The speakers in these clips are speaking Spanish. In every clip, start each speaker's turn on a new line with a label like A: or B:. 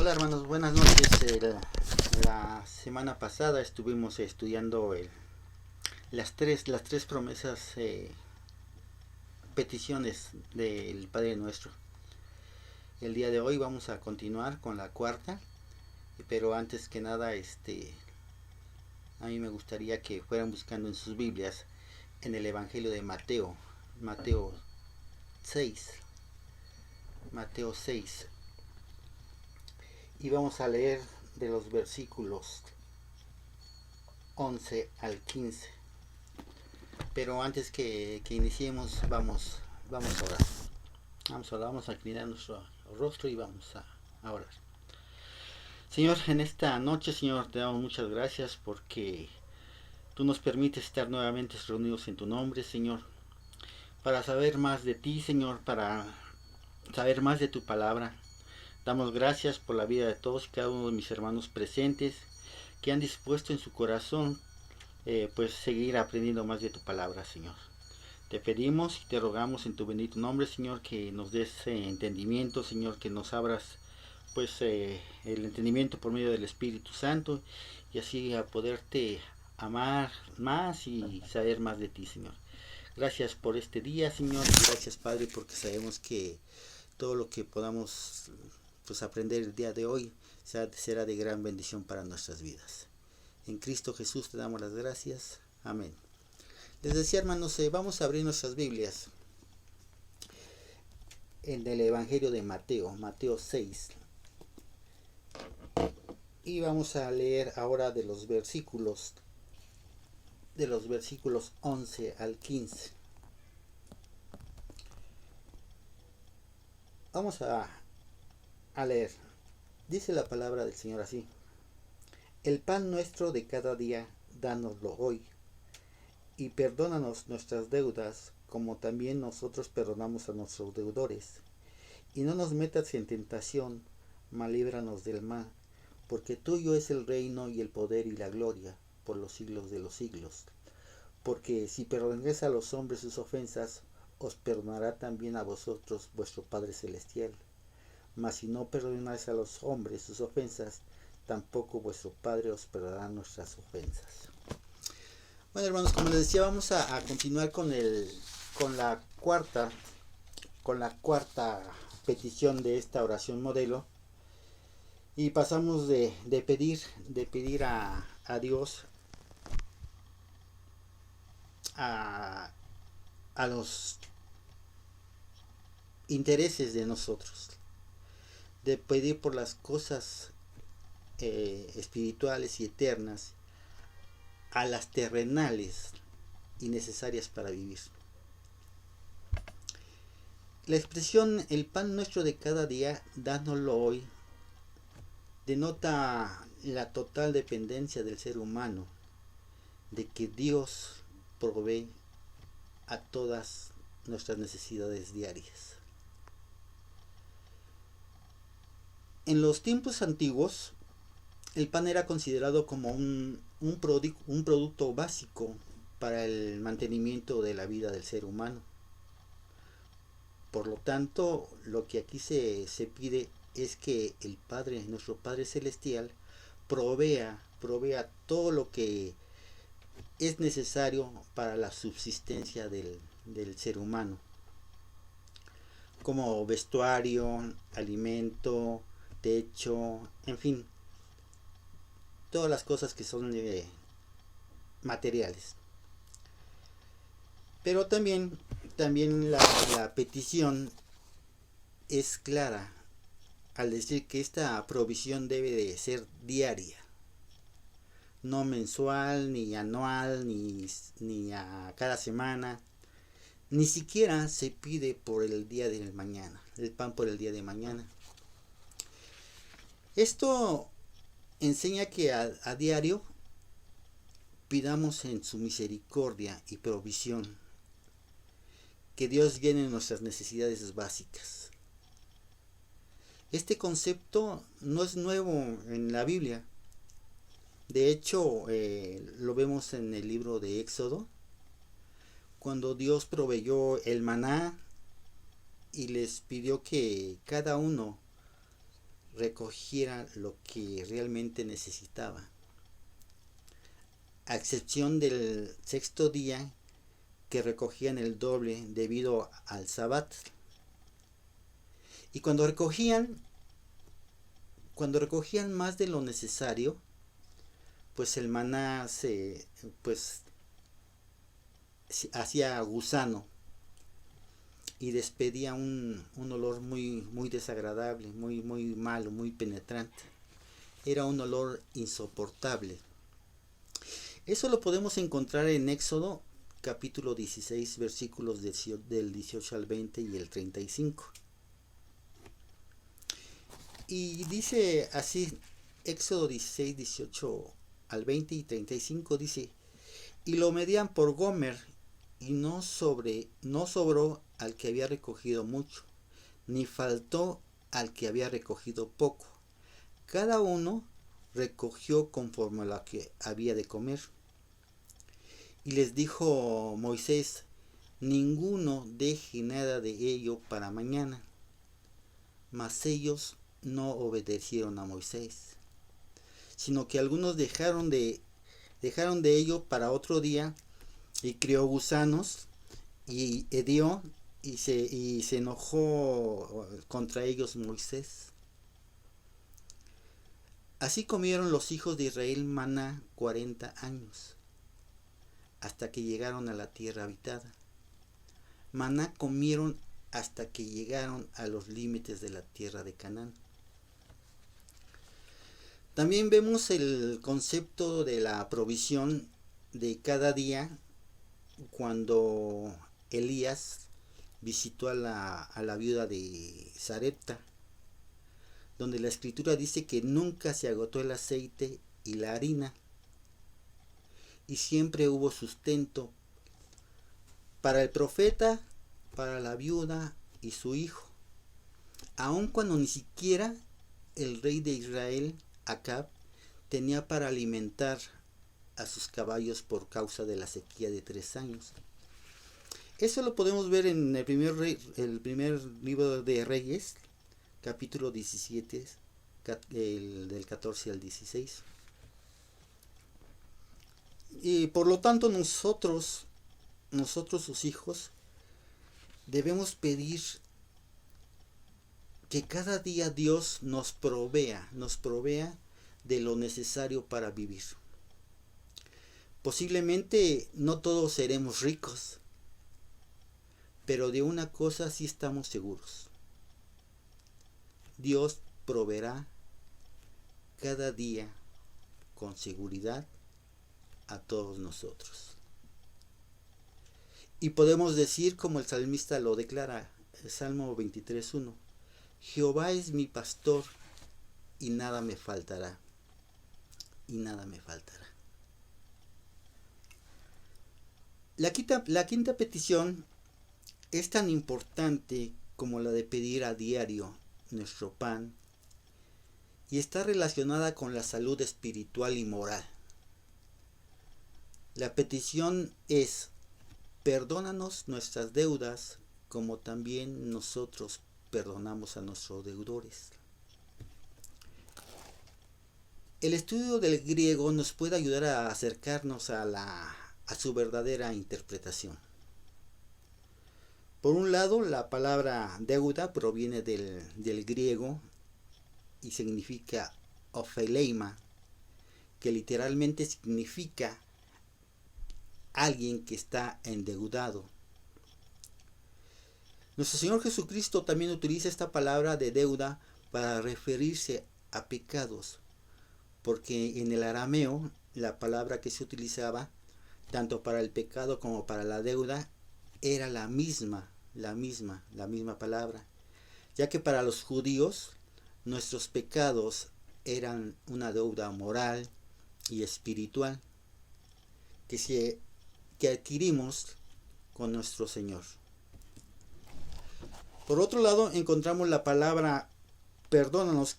A: Hola hermanos, buenas noches. La semana pasada estuvimos estudiando las tres promesas, peticiones del Padre Nuestro. El día de hoy vamos a continuar con la cuarta, pero antes que nada, a mí me gustaría que fueran buscando en sus Biblias en el Evangelio de Mateo, Mateo 6, Mateo 6, y vamos a leer de los versículos 11 al 15. Pero antes que iniciemos, vamos a orar. Vamos a inclinar nuestro rostro y vamos a orar. Señor, en esta noche, Señor, te damos muchas gracias porque tú nos permites estar nuevamente reunidos en tu nombre, Señor, para saber más de ti, Señor, para saber más de tu palabra. Damos gracias por la vida de todos y cada uno de mis hermanos presentes que han dispuesto en su corazón pues seguir aprendiendo más de tu palabra, Señor. Te pedimos y te rogamos en tu bendito nombre, Señor, que nos des entendimiento, Señor, que nos abras pues el entendimiento por medio del Espíritu Santo y así a poderte amar más y saber más de ti, Señor. Gracias por este día, Señor, y gracias, Padre, porque sabemos que todo lo que podamos pues aprender el día de hoy será de gran bendición para nuestras vidas. En Cristo Jesús te damos las gracias. Amén. Les decía, hermanos, vamos a abrir nuestras Biblias en el Evangelio de Mateo, Mateo 6. Y vamos a leer ahora de los versículos 11 al 15. Vamos a leer. Dice la palabra del Señor así: El pan nuestro de cada día, dánoslo hoy, y perdónanos nuestras deudas, como también nosotros perdonamos a nuestros deudores. Y no nos metas en tentación, mas líbranos del mal, porque tuyo es el reino y el poder y la gloria, por los siglos de los siglos. Porque si perdonáis a los hombres sus ofensas, os perdonará también a vosotros vuestro Padre Celestial. Mas si no perdonáis a los hombres sus ofensas, tampoco vuestro Padre os perdonará nuestras ofensas. Bueno, hermanos, como les decía, vamos a continuar con la cuarta petición de esta oración modelo. Y pasamos de pedir a Dios a los intereses de nosotros, de pedir por las cosas espirituales y eternas, a las terrenales y necesarias para vivir. La expresión el pan nuestro de cada día, dánoslo hoy, denota la total dependencia del ser humano de que Dios provee a todas nuestras necesidades diarias. En los tiempos antiguos, el pan era considerado como un producto básico para el mantenimiento de la vida del ser humano. Por lo tanto, lo que aquí se pide es que el Padre, nuestro Padre Celestial, provea todo lo que es necesario para la subsistencia del ser humano, como vestuario, alimento, techo, en fin, todas las cosas que son materiales. Pero también la petición es clara al decir que esta provisión debe de ser diaria, no mensual, ni anual, ni a cada semana. Ni siquiera se pide por el día de mañana, el pan por el día de mañana. Esto enseña que a diario pidamos en su misericordia y provisión que Dios llene nuestras necesidades básicas. Este concepto no es nuevo en la Biblia. De hecho, lo vemos en el libro de Éxodo, cuando Dios proveyó el maná y les pidió que cada uno recogiera lo que realmente necesitaba, a excepción del sexto día que recogían el doble debido al sabbat. Y cuando recogían más de lo necesario, pues el maná pues hacía gusano y despedía un olor muy desagradable, muy malo, muy penetrante. Era un olor insoportable. Eso lo podemos encontrar en Éxodo capítulo 16, versículos del 18 al 20 y el 35. Y dice así, Éxodo 16, 18 al 20 y 35 dice: y lo medían por gomer, y no sobró al que había recogido mucho, ni faltó al que había recogido poco. Cada uno recogió conforme a lo que había de comer. Y les dijo Moisés: ninguno deje nada de ello para mañana. Mas ellos no obedecieron a Moisés, sino que algunos dejaron de ello para otro día, y crió gusanos, y hedió, y se enojó contra ellos Moisés. Así comieron los hijos de Israel maná 40 años, hasta que llegaron a la tierra habitada. Maná comieron hasta que llegaron a los límites de la tierra de Canaán. También vemos el concepto de la provisión de cada día cuando Elías visitó a la viuda de Sarepta, donde la escritura dice que nunca se agotó el aceite y la harina, y siempre hubo sustento para el profeta, para la viuda y su hijo, aun cuando ni siquiera el rey de Israel, Acab, tenía para alimentar a sus caballos por causa de la sequía de 3 años. Eso lo podemos ver en el primer libro de Reyes, capítulo 17, del 14 al 16. Y por lo tanto nosotros sus hijos, debemos pedir que cada día Dios nos provea de lo necesario para vivir. Posiblemente no todos seremos ricos, pero de una cosa sí estamos seguros: Dios proveerá cada día con seguridad a todos nosotros. Y podemos decir, como el salmista lo declara, el Salmo 23:1: Jehová es mi pastor, y nada me faltará. Y nada me faltará. La quinta petición es tan importante como la de pedir a diario nuestro pan, y está relacionada con la salud espiritual y moral. La petición es: perdónanos nuestras deudas, como también nosotros perdonamos a nuestros deudores. El estudio del griego nos puede ayudar a acercarnos a su verdadera interpretación. Por un lado, la palabra deuda proviene del griego y significa opheleima, que literalmente significa alguien que está endeudado. Nuestro Señor Jesucristo también utiliza esta palabra de deuda para referirse a pecados, porque en el arameo la palabra que se utilizaba tanto para el pecado como para la deuda era la misma palabra, ya que para los judíos nuestros pecados eran una deuda moral y espiritual que adquirimos con nuestro Señor. Por otro lado, encontramos la palabra perdónanos,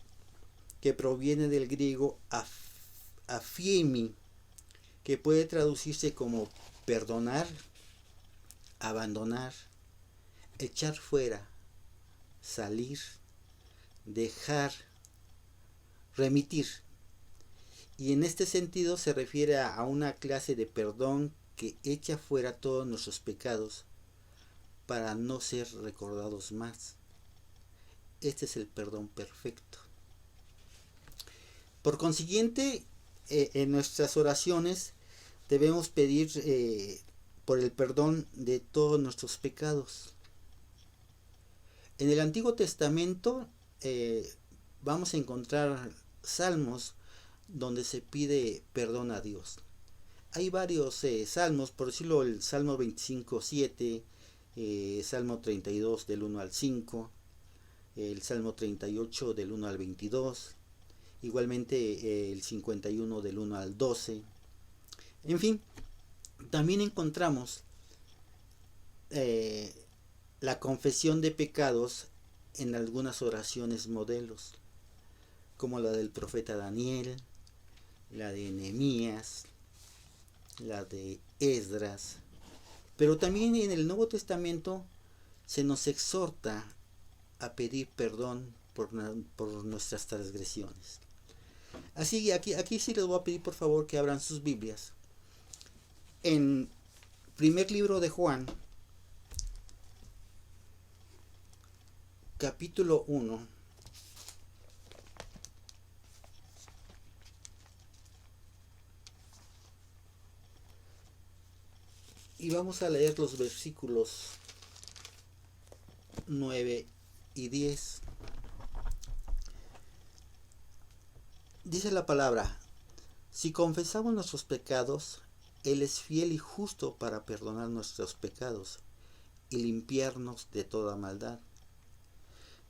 A: que proviene del griego afiemi, que puede traducirse como perdonar, abandonar, echar fuera, salir, dejar, remitir. Y en este sentido se refiere a una clase de perdón que echa fuera todos nuestros pecados para no ser recordados más. Este es el perdón perfecto. Por consiguiente, en nuestras oraciones debemos pedir por el perdón de todos nuestros pecados. En el Antiguo Testamento vamos a encontrar salmos donde se pide perdón a Dios. Hay varios salmos, por decirlo, el Salmo 25:7, Salmo 32 del 1 al 5, el Salmo 38 del 1 al 22, igualmente el 51 del 1 al 12. En fin, también encontramos la confesión de pecados en algunas oraciones modelos, como la del profeta Daniel, la de Nehemías, la de Esdras. Pero también en el Nuevo Testamento se nos exhorta a pedir perdón por nuestras transgresiones. Así que aquí sí les voy a pedir por favor que abran sus Biblias. En primer libro de Juan, capítulo 1, y vamos a leer los versículos 9 y 10. Dice la palabra: si confesamos nuestros pecados, Él es fiel y justo para perdonar nuestros pecados y limpiarnos de toda maldad.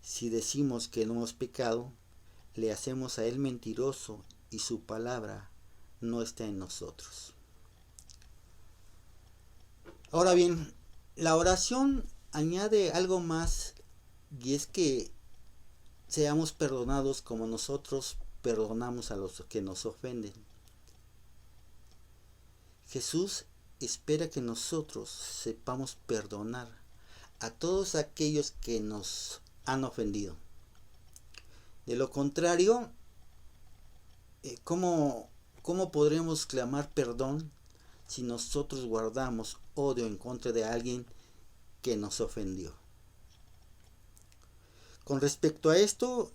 A: Si decimos que no hemos pecado, le hacemos a Él mentiroso y su palabra no está en nosotros. Ahora bien, la oración añade algo más, y es que seamos perdonados como nosotros perdonamos a los que nos ofenden. Jesús espera que nosotros sepamos perdonar a todos aquellos que nos han ofendido. De lo contrario, ¿cómo podremos clamar perdón si nosotros guardamos odio en contra de alguien que nos ofendió? Con respecto a esto,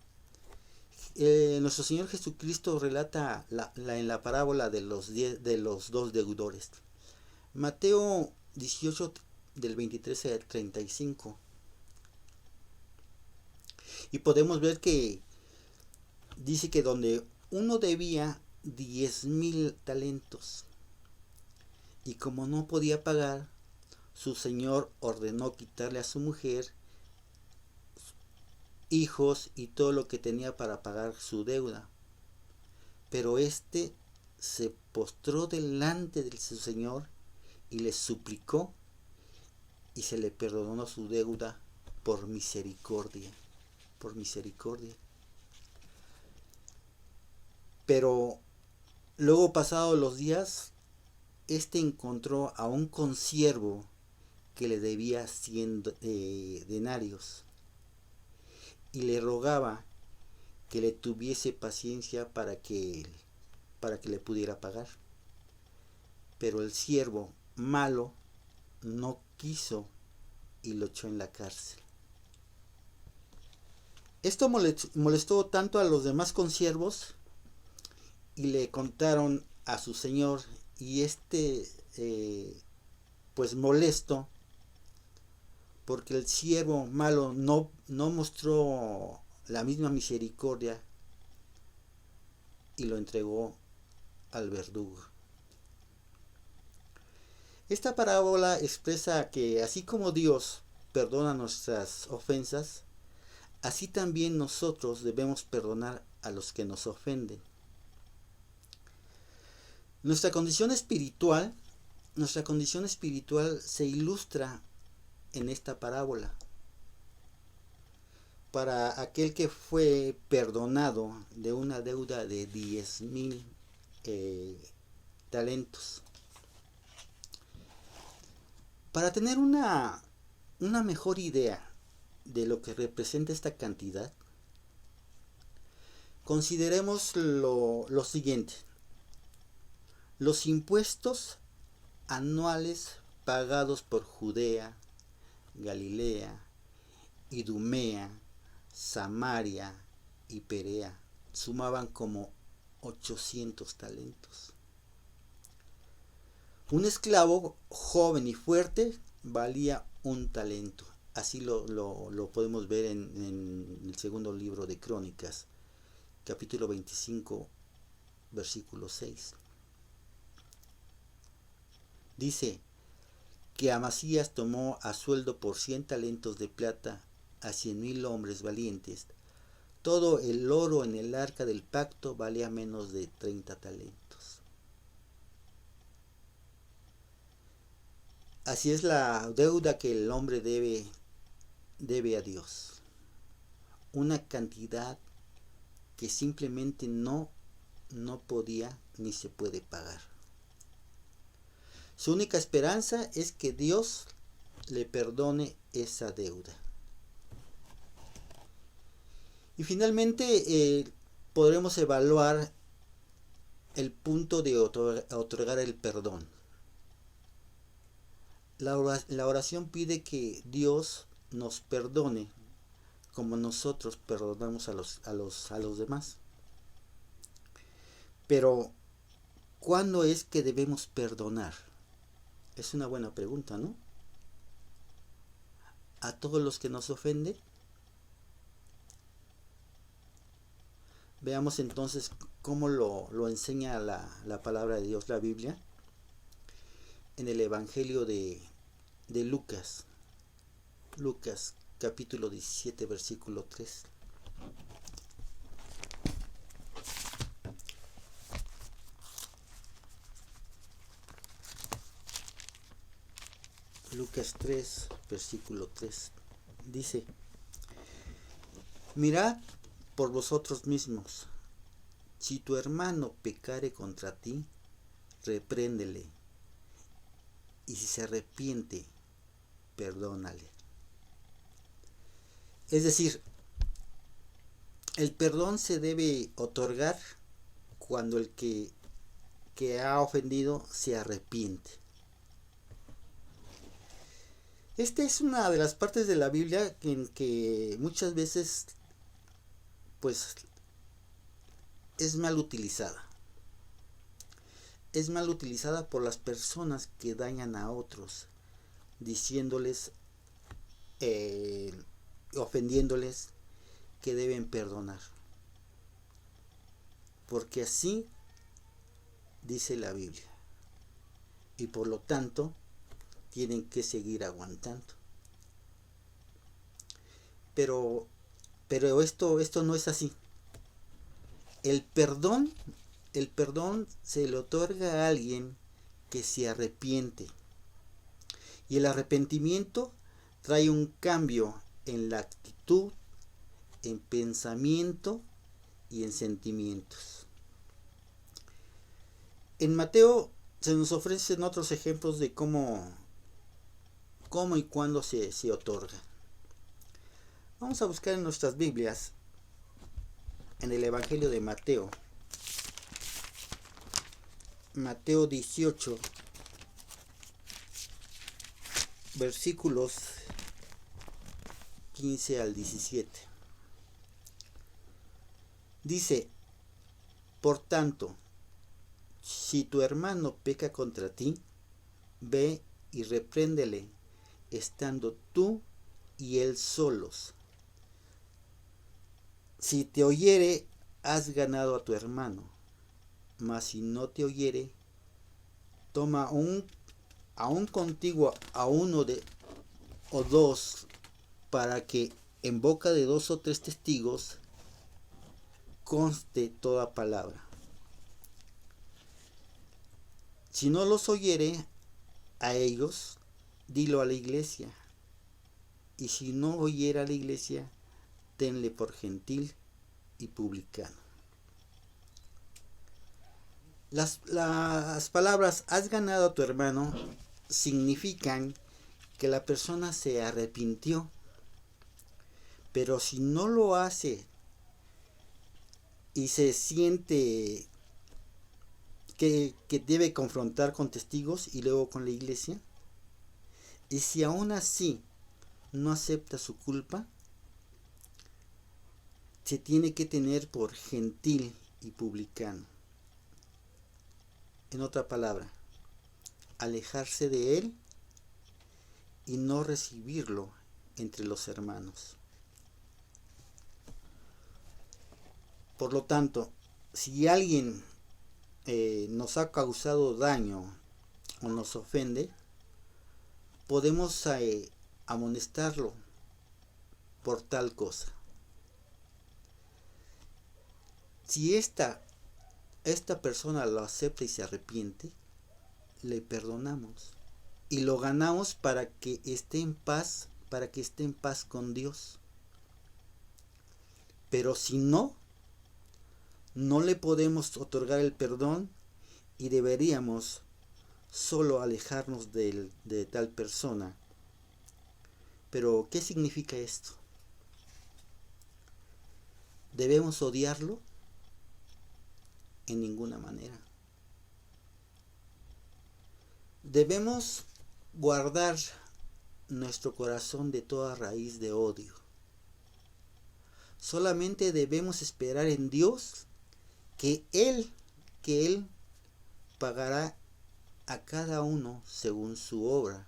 A: nuestro Señor Jesucristo relata en la parábola de los dos deudores. Mateo 18 del 23 al 35. Y podemos ver que dice que donde uno debía 10,000 talentos, y como no podía pagar, su señor ordenó quitarle a su mujer, hijos y todo lo que tenía para pagar su deuda. Pero éste se postró delante de su señor y le suplicó, y se le perdonó su deuda por misericordia. Por misericordia. Pero luego, pasados los días, éste encontró a un consiervo que le debía 100 denarios y le rogaba que le tuviese paciencia para que le pudiera pagar. Pero el siervo malo no quiso y lo echó en la cárcel. Esto molestó tanto a los demás consiervos, y le contaron a su señor, y pues molesto, porque el siervo malo no mostró la misma misericordia y lo entregó al verdugo. Esta parábola expresa que así como Dios perdona nuestras ofensas, así también nosotros debemos perdonar a los que nos ofenden. Nuestra condición espiritual se ilustra en esta parábola. Para aquel que fue perdonado de una deuda de 10,000 talentos. Para tener una mejor idea de lo que representa esta cantidad, Consideremos lo siguiente. Los impuestos anuales pagados por Judea, Galilea, Idumea, Samaria y Perea sumaban como 800 talentos. Un esclavo joven y fuerte valía un talento. Así lo podemos ver en el segundo libro de Crónicas, capítulo 25, versículo 6. Dice que Amasías tomó a sueldo por 100 talentos de plata a 100,000 hombres valientes. Todo el oro en el arca del pacto valía menos de 30 talentos. Así es la deuda que el hombre debe a Dios. Una cantidad que simplemente no podía ni se puede pagar. Su única esperanza es que Dios le perdone esa deuda. Y finalmente podremos evaluar el punto de otorgar el perdón. La oración pide que Dios nos perdone como nosotros perdonamos a los demás. Pero, ¿cuándo es que debemos perdonar? Es una buena pregunta, ¿no? ¿A todos los que nos ofenden? Veamos entonces cómo lo enseña la palabra de Dios, la Biblia, en el Evangelio de Lucas. Lucas capítulo 17, versículo 3. Lucas 3, versículo 3. Dice: mirad por vosotros mismos, si tu hermano pecare contra ti, repréndele, y si se arrepiente, perdónale. Es decir, el perdón se debe otorgar cuando el que ha ofendido se arrepiente. Esta es una de las partes de la Biblia en que muchas veces pues es mal utilizada. Es mal utilizada por las personas que dañan a otros, diciéndoles, ofendiéndoles que deben perdonar. Porque así dice la Biblia. Y por lo tanto, tienen que seguir aguantando. Pero esto no es así. El perdón se le otorga a alguien que se arrepiente. Y el arrepentimiento trae un cambio en la actitud, en pensamiento y en sentimientos. En Mateo se nos ofrecen otros ejemplos de cómo y cuándo se otorga. Vamos a buscar en nuestras Biblias, en el Evangelio de Mateo, Mateo 18, versículos 15 al 17. Dice: por tanto, si tu hermano peca contra ti, ve y repréndele, estando tú y él solos. Si te oyere, has ganado a tu hermano, mas si no te oyere, toma aún contigo a uno o dos, para que en boca de 2 o 3 testigos conste toda palabra. Si no los oyere a ellos, dilo a la iglesia. Y si no oyera a la iglesia, tenle por gentil y publicano. Las palabras "has ganado a tu hermano" significan que la persona se arrepintió. Pero si no lo hace y se siente que debe confrontar con testigos y luego con la iglesia, y si aún así no acepta su culpa, se tiene que tener por gentil y publicano. En otra palabra, alejarse de él y no recibirlo entre los hermanos. Por lo tanto, si alguien nos ha causado daño o nos ofende, podemos amonestarlo por tal cosa. Si esta persona lo acepta y se arrepiente, le perdonamos y lo ganamos para que esté en paz, con Dios. Pero si no le podemos otorgar el perdón y deberíamos solo alejarnos de tal persona. Pero, ¿qué significa esto? ¿Debemos odiarlo? En ninguna manera. Debemos guardar nuestro corazón de toda raíz de odio. Solamente debemos esperar en Dios que Él pagará a cada uno según su obra.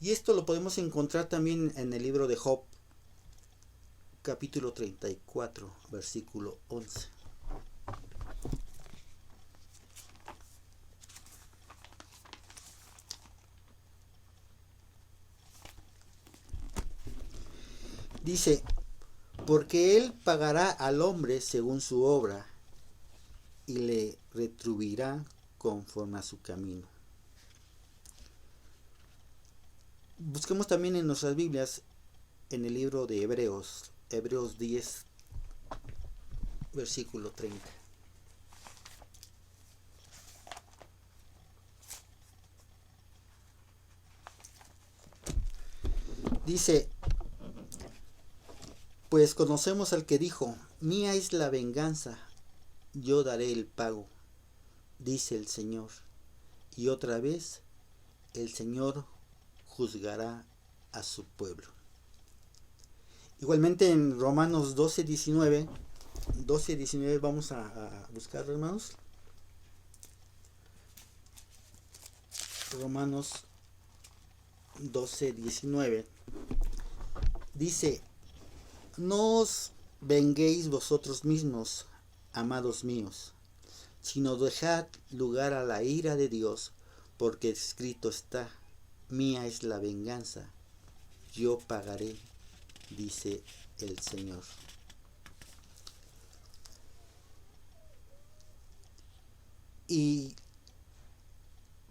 A: Y esto lo podemos encontrar también en el libro de Job, capítulo 34, versículo 11. Dice, porque Él pagará al hombre según su obra y le retribuirá conforme a su camino. Busquemos también en nuestras Biblias, en el libro de Hebreos 10, versículo 30. Dice, pues conocemos al que dijo, mía es la venganza, yo daré el pago, dice el Señor. Y otra vez, el Señor juzgará a su pueblo. Igualmente en Romanos 12:19 vamos a buscar, hermanos. Romanos 12:19 dice, no os venguéis vosotros mismos, amados míos, sino dejad lugar a la ira de Dios, porque escrito está, mía es la venganza, yo pagaré, dice el Señor. Y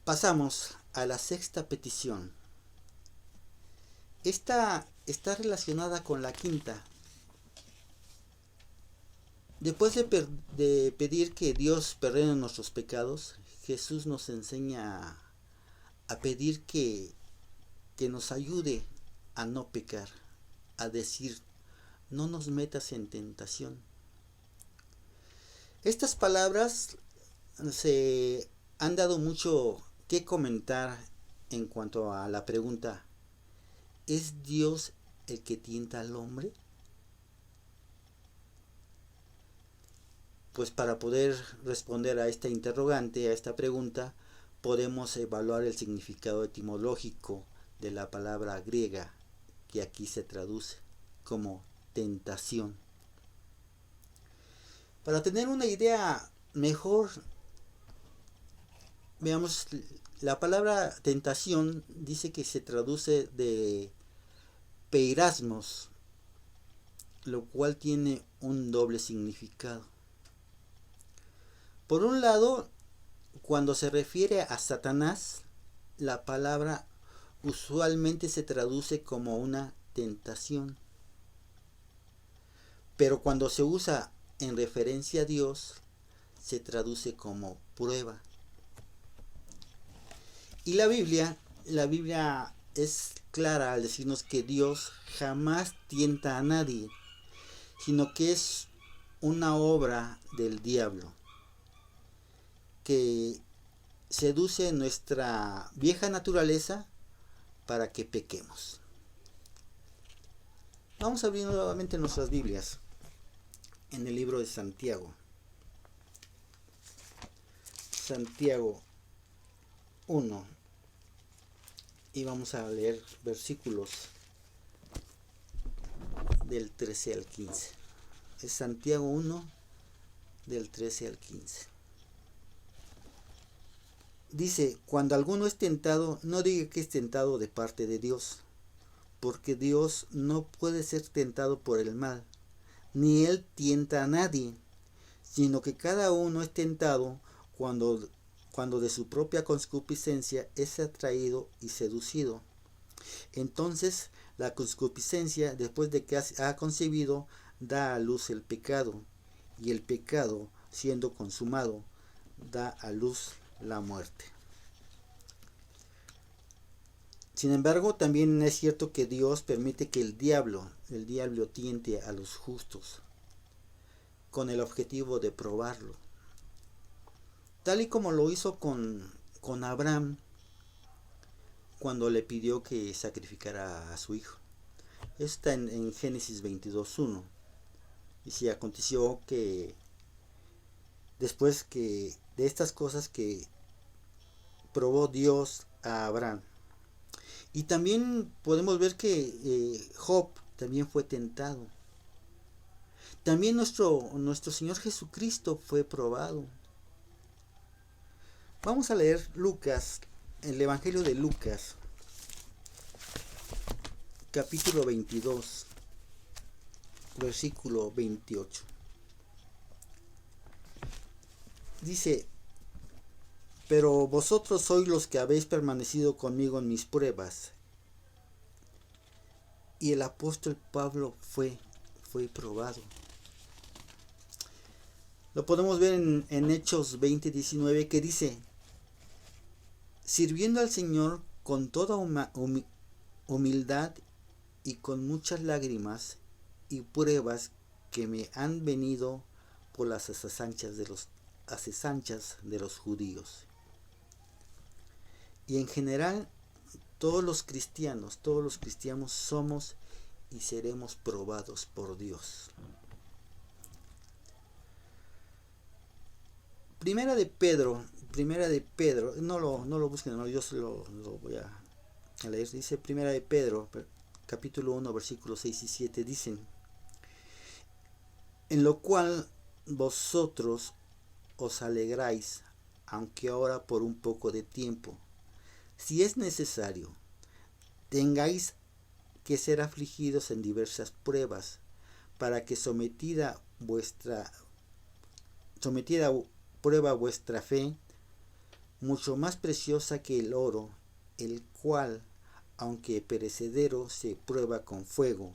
A: pasamos a la sexta petición. Esta está relacionada con la quinta. Después de pedir que Dios perdone nuestros pecados, Jesús nos enseña a pedir que nos ayude a no pecar, a decir, no nos metas en tentación. Estas palabras se han dado mucho que comentar en cuanto a la pregunta, ¿es Dios el que tienta al hombre? Pues para poder responder a esta interrogante, a esta pregunta, podemos evaluar el significado etimológico de la palabra griega, que aquí se traduce como tentación. Para tener una idea mejor, veamos, la palabra tentación dice que se traduce de peirasmos, lo cual tiene un doble significado. Por un lado, cuando se refiere a Satanás, la palabra usualmente se traduce como una tentación. Pero cuando se usa en referencia a Dios, se traduce como prueba. Y la Biblia es clara al decirnos que Dios jamás tienta a nadie, sino que es una obra del diablo que seduce nuestra vieja naturaleza para que pequemos. Vamos a abrir nuevamente nuestras Biblias en el libro de Santiago. Santiago 1. Y vamos a leer versículos del 13 al 15. Es Santiago 1, del 13 al 15. Dice, cuando alguno es tentado, no diga que es tentado de parte de Dios, porque Dios no puede ser tentado por el mal, ni Él tienta a nadie, sino que cada uno es tentado cuando de su propia concupiscencia es atraído y seducido. Entonces la concupiscencia, después de que ha concebido, da a luz el pecado, y el pecado, siendo consumado, da a luz la muerte. Sin embargo, también es cierto que Dios permite que el diablo tiente a los justos, con el objetivo de probarlo. Tal y como lo hizo con Abraham, cuando le pidió que sacrificara a su hijo. Está en Génesis 22:1. Y si aconteció que después de estas cosas que probó Dios a Abraham. Y también podemos ver que Job también fue tentado. También nuestro Señor Jesucristo fue probado. Vamos a leer Lucas, el Evangelio de Lucas, capítulo 22, versículo 28. Dice, pero vosotros sois los que habéis permanecido conmigo en mis pruebas. Y el apóstol Pablo fue probado. Lo podemos ver en Hechos 20:19, que dice, sirviendo al Señor con toda humildad y con muchas lágrimas y pruebas que me han venido por las acechanzas de los judíos. Y en general, todos los cristianos somos y seremos probados por Dios. Primera de Pedro, no lo busquen, no, yo se lo voy a leer. Dice Primera de Pedro, capítulo 1, versículos 6 y 7, dicen, en lo cual vosotros os alegráis, aunque ahora por un poco de tiempo, si es necesario, tengáis que ser afligidos en diversas pruebas, para que sometida a prueba vuestra fe, mucho más preciosa que el oro, el cual, aunque perecedero, se prueba con fuego,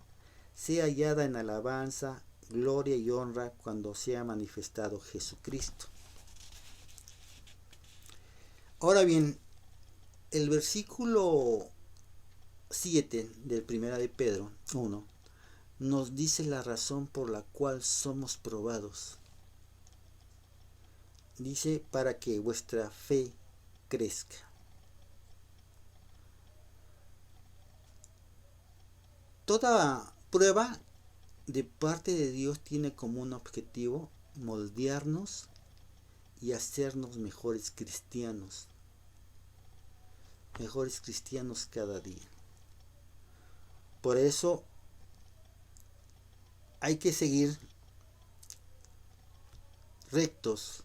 A: sea hallada en alabanza, gloria y honra cuando sea manifestado Jesucristo. Ahora bien, el versículo 7 del Primera de Pedro 1 nos dice la razón por la cual somos probados. Dice, para que vuestra fe crezca. Toda prueba de parte de Dios tiene como un objetivo moldearnos y hacernos mejores cristianos cada día. Por eso hay que seguir rectos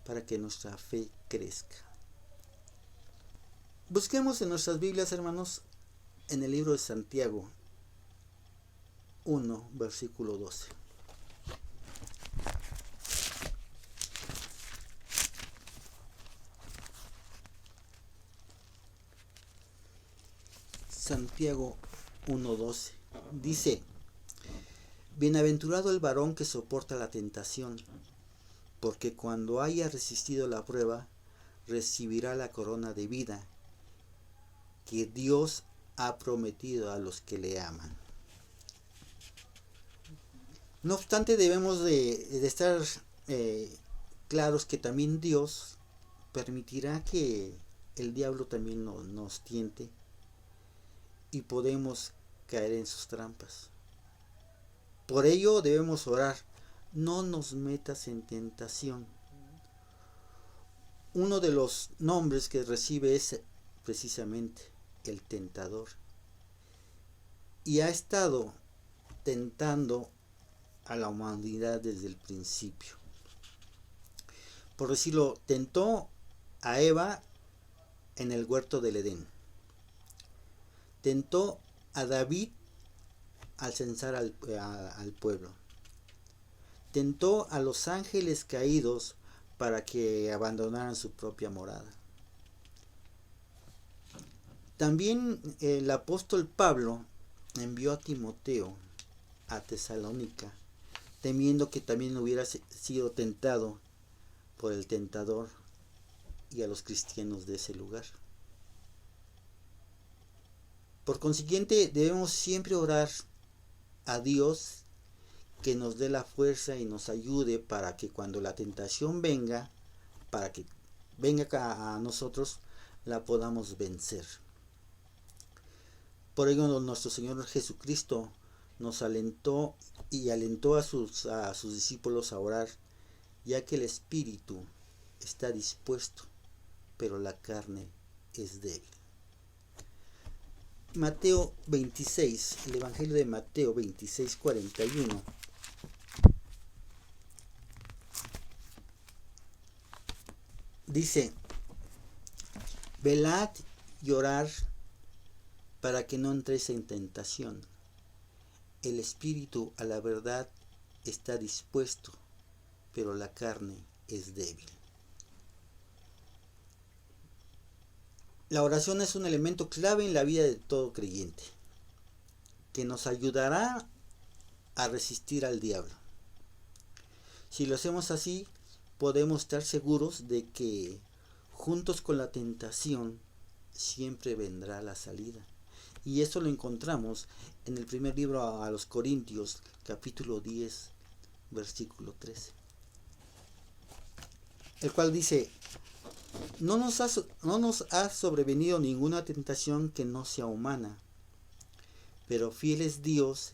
A: para que nuestra fe crezca. Busquemos en nuestras Biblias, hermanos, en el libro de Santiago 1, versículo 12. Santiago 1:12 dice, bienaventurado el varón que soporta la tentación, porque cuando haya resistido la prueba, recibirá la corona de vida que Dios ha prometido a los que le aman. No obstante, debemos de estar claros que también Dios permitirá que el diablo también nos tiente y podemos caer en sus trampas. Por ello debemos orar, no nos metas en tentación. Uno de los nombres que recibe es precisamente el tentador. Y ha estado tentando a la humanidad desde el principio. Por decirlo, tentó a Eva en el huerto del Edén. Tentó a David al censar al pueblo. Tentó a los ángeles caídos para que abandonaran su propia morada. También el apóstol Pablo envió a Timoteo a Tesalónica, temiendo que también hubiera sido tentado por el tentador y a los cristianos de ese lugar. Por consiguiente, debemos siempre orar a Dios que nos dé la fuerza y nos ayude para que cuando la tentación venga, para que venga a nosotros, la podamos vencer. Por ello nuestro Señor Jesucristo nos alentó y alentó a sus discípulos a orar, ya que el espíritu está dispuesto, pero la carne es débil. Mateo 26, el Evangelio de Mateo 26, 41. Dice, velad y orad para que no entréis en tentación. El espíritu a la verdad está dispuesto, pero la carne es débil. La oración es un elemento clave en la vida de todo creyente, que nos ayudará a resistir al diablo. Si lo hacemos así, podemos estar seguros de que juntos con la tentación siempre vendrá la salida. Y eso lo encontramos en el primer libro a los Corintios, capítulo 10, versículo 13. El cual dice, no nos ha sobrevenido ninguna tentación que no sea humana, pero fiel es Dios,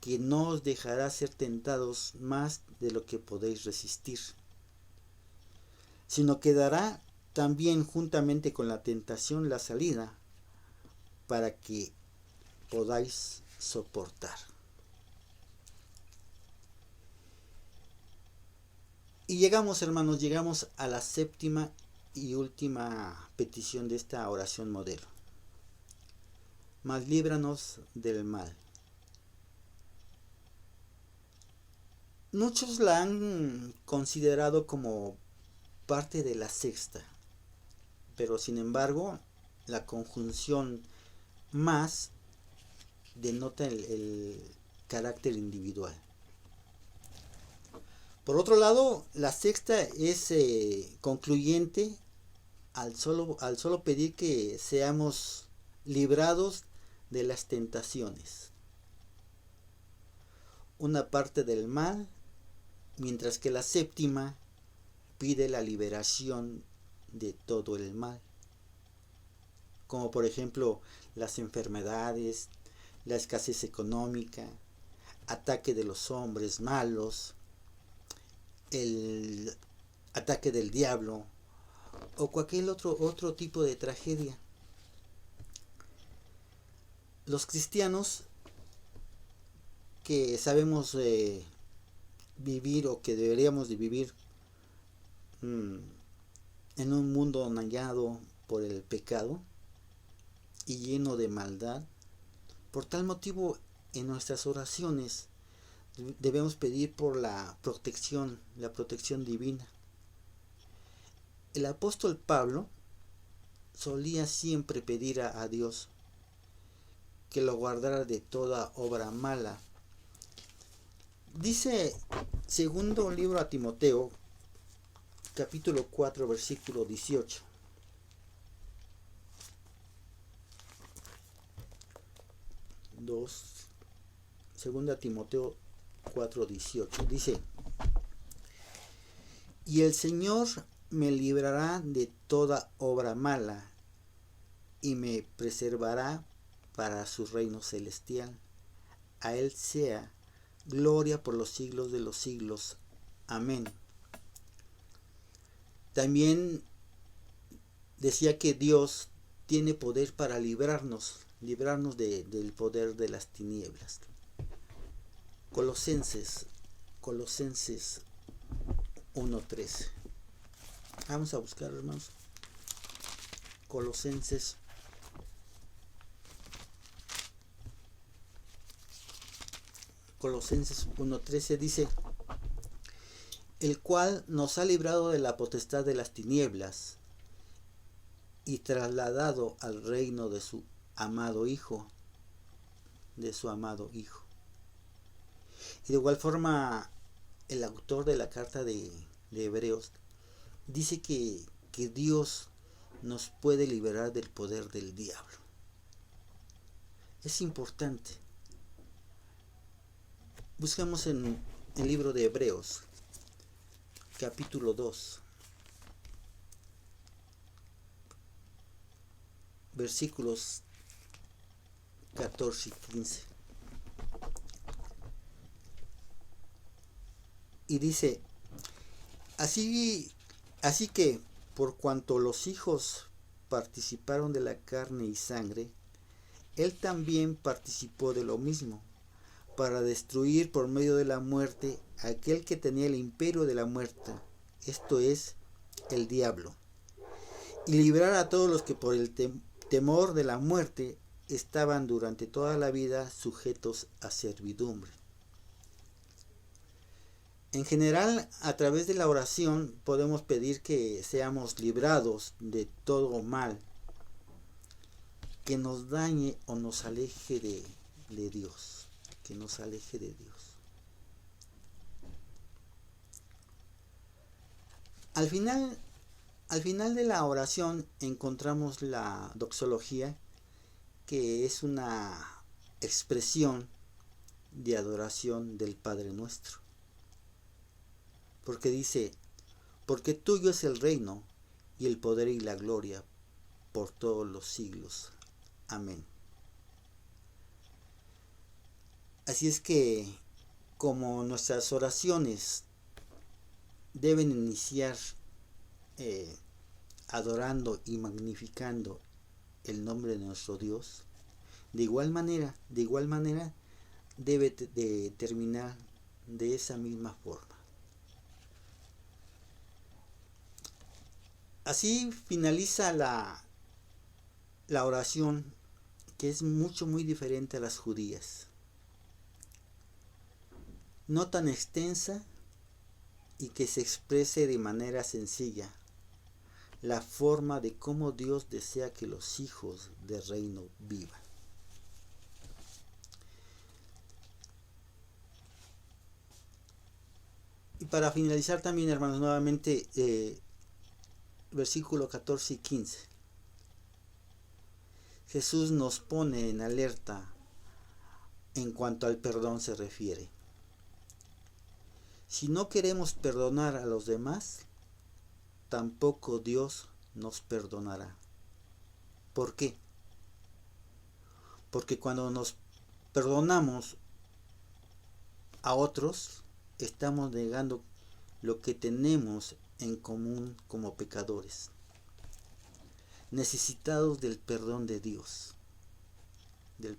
A: que no os dejará ser tentados más de lo que podéis resistir, sino que dará también juntamente con la tentación la salida para que podáis soportar. Y llegamos, hermanos, llegamos a la séptima y última petición de esta oración modelo. Mas líbranos del mal. Muchos la han considerado como parte de la sexta, pero sin embargo la conjunción más denota el carácter individual. Por otro lado, la sexta es concluyente al solo pedir que seamos librados de las tentaciones. Una parte del mal, mientras que la séptima pide la liberación de todo el mal, como por ejemplo las enfermedades, la escasez económica, ataque de los hombres malos, el ataque del diablo o cualquier otro tipo de tragedia. Los cristianos que sabemos vivir o que deberíamos de vivir en un mundo dañado por el pecado y lleno de maldad, por tal motivo en nuestras oraciones debemos pedir por la protección divina. El apóstol Pablo solía siempre pedir a Dios que lo guardara de toda obra mala. Dice segundo libro a Timoteo, capítulo 4, versículo 18. Segunda Timoteo 4:18. Dice: y el Señor me librará de toda obra mala y me preservará para su reino celestial. A Él sea gloria por los siglos de los siglos. Amén. También decía que Dios tiene poder para librarnos del poder de las tinieblas. Colosenses 1:13. Vamos a buscar, hermanos. Colosenses 1:13 dice: el cual nos ha librado de la potestad de las tinieblas y trasladado al reino de su amado Hijo. Y de igual forma, el autor de la carta de Hebreos dice que Dios nos puede liberar del poder del diablo. Es importante. Buscamos en el libro de Hebreos, capítulo 2, versículos 14 y 15. Y dice: así que, por cuanto los hijos participaron de la carne y sangre, Él también participó de lo mismo, para destruir por medio de la muerte a aquel que tenía el imperio de la muerte, esto es, el diablo, y librar a todos los que por el temor de la muerte estaban durante toda la vida sujetos a servidumbre. En general, a través de la oración podemos pedir que seamos librados de todo mal que nos dañe o nos aleje de Dios, que nos aleje de Dios. Al final de la oración encontramos la doxología, que es una expresión de adoración del Padre Nuestro. Porque dice: porque tuyo es el reino y el poder y la gloria por todos los siglos. Amén. Así es que, como nuestras oraciones deben iniciar adorando y magnificando el nombre de nuestro Dios, de igual manera debe de terminar de esa misma forma. Así finaliza la oración, que es muy diferente a las judías. No tan extensa y que se exprese de manera sencilla la forma de cómo Dios desea que los hijos del reino vivan. Y para finalizar también, hermanos, nuevamente versículo 14 y 15. Jesús nos pone en alerta en cuanto al perdón se refiere. Si no queremos perdonar a los demás, tampoco Dios nos perdonará. ¿Por qué? Porque cuando nos perdonamos a otros, estamos negando lo que tenemos en común como pecadores, necesitados del perdón de Dios. El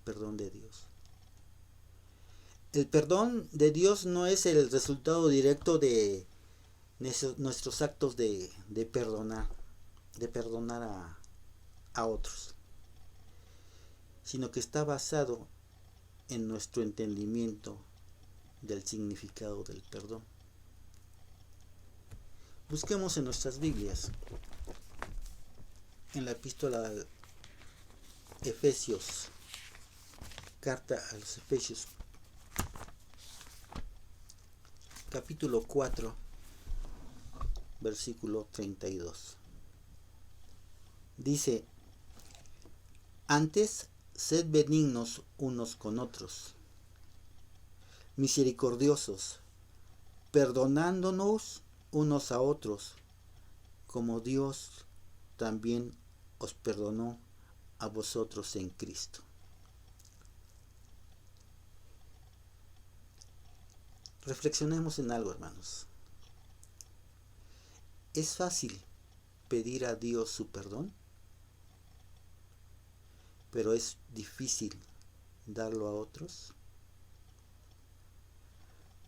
A: perdón de Dios no es el resultado directo de nuestros actos de perdonar a otros, sino que está basado en nuestro entendimiento del significado del perdón. Busquemos en nuestras Biblias, en la epístola de Efesios, carta a los Efesios, capítulo 4, versículo 32. Dice: antes, sed benignos unos con otros, misericordiosos, perdonándonos unos a otros, como Dios también os perdonó a vosotros en Cristo. Reflexionemos en algo, hermanos. ¿Es fácil pedir a Dios su perdón? Pero es difícil darlo a otros.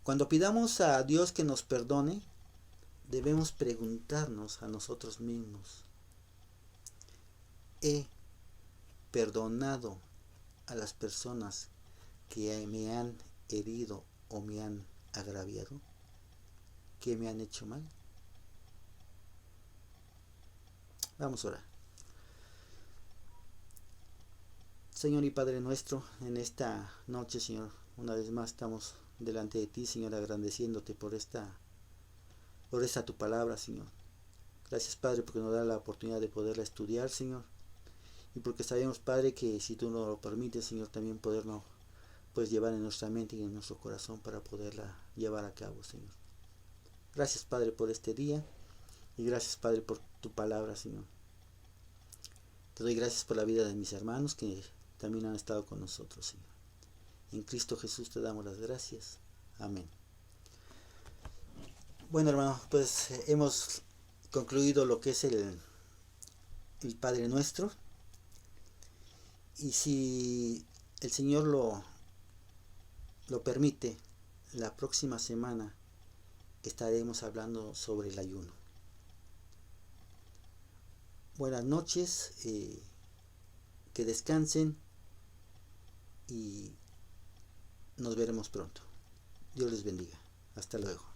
A: Cuando pidamos a Dios que nos perdone, debemos preguntarnos a nosotros mismos: ¿he perdonado a las personas que me han herido o me han agraviado? ¿Que me han hecho mal? Vamos a orar. Señor y Padre nuestro, en esta noche, Señor, una vez más estamos delante de ti, Señor, agradeciéndote por esta tu palabra, Señor. Gracias, Padre, porque nos da la oportunidad de poderla estudiar, Señor. Y porque sabemos, Padre, que si tú nos lo permites, Señor, también podernos pues llevar en nuestra mente y en nuestro corazón para poderla llevar a cabo, Señor. Gracias, Padre, por este día. Y gracias, Padre, por tu palabra, Señor. Te doy gracias por la vida de mis hermanos que también han estado con nosotros, Señor. En Cristo Jesús te damos las gracias. Amén. Bueno, hermano, pues hemos concluido lo que es el Padre Nuestro. Y si el Señor lo permite, la próxima semana estaremos hablando sobre el ayuno. Buenas noches, que descansen y nos veremos pronto. Dios les bendiga. Hasta luego.